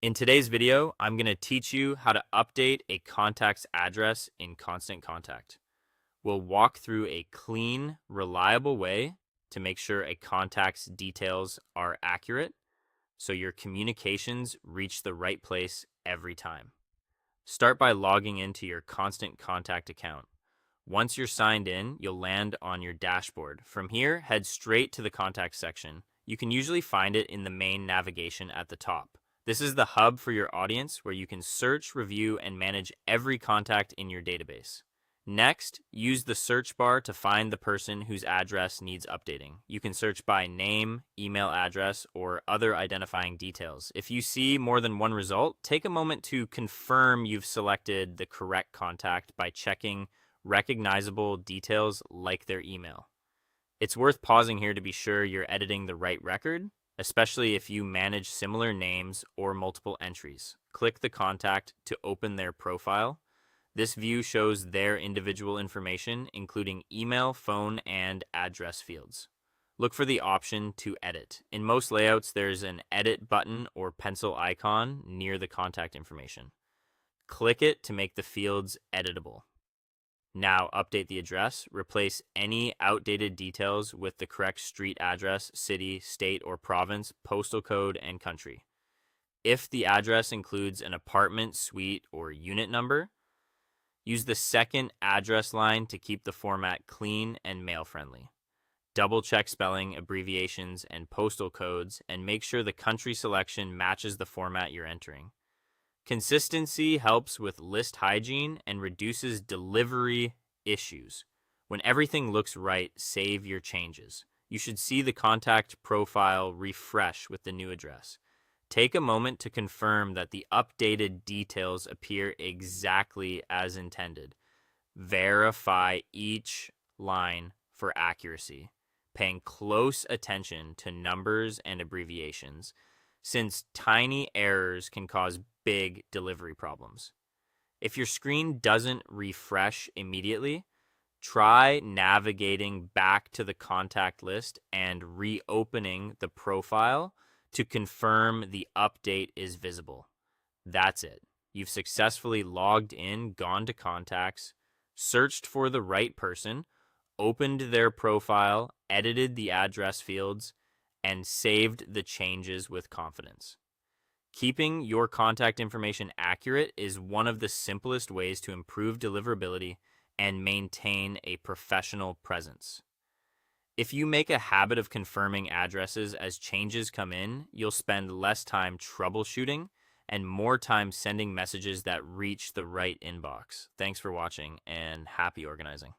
In today's video, I'm going to teach you how to update a contact's address in Constant Contact. We'll walk through a clean, reliable way to make sure a contact's details are accurate so your communications reach the right place every time. Start by logging into your Constant Contact account. Once you're signed in, you'll land on your dashboard. From here, head straight to the Contacts section. You can usually find it in the main navigation at the top. This is the hub for your audience where you can search, review, and manage every contact in your database. Next, use the search bar to find the person whose address needs updating. You can search by name, email address, or other identifying details. If you see more than one result, take a moment to confirm you've selected the correct contact by checking recognizable details like their email. It's worth pausing here to be sure you're editing the right record, especially if you manage similar names or multiple entries. Click the contact to open their profile. This view shows their individual information, including email, phone, and address fields. Look for the option to edit. In most layouts, there's an edit button or pencil icon near the contact information. Click it to make the fields editable. Now update the address. Replace any outdated details with the correct street address, city, state, or province, postal code, and country. If the address includes an apartment, suite, or unit number, use the second address line to keep the format clean and mail-friendly. Double check spelling, abbreviations, and postal codes, and make sure the country selection matches the format you're entering. Consistency helps with list hygiene and reduces delivery issues. When everything looks right, save your changes. You should see the contact profile refresh with the new address. Take a moment to confirm that the updated details appear exactly as intended. Verify each line for accuracy, paying close attention to numbers and abbreviations, since tiny errors can cause big delivery problems. If your screen doesn't refresh immediately, try navigating back to the contact list and reopening the profile to confirm the update is visible. That's it. You've successfully logged in, gone to contacts, searched for the right person, opened their profile, edited the address fields, and saved the changes with confidence. Keeping your contact information accurate is one of the simplest ways to improve deliverability and maintain a professional presence. If you make a habit of confirming addresses as changes come in, you'll spend less time troubleshooting and more time sending messages that reach the right inbox. Thanks for watching and happy organizing.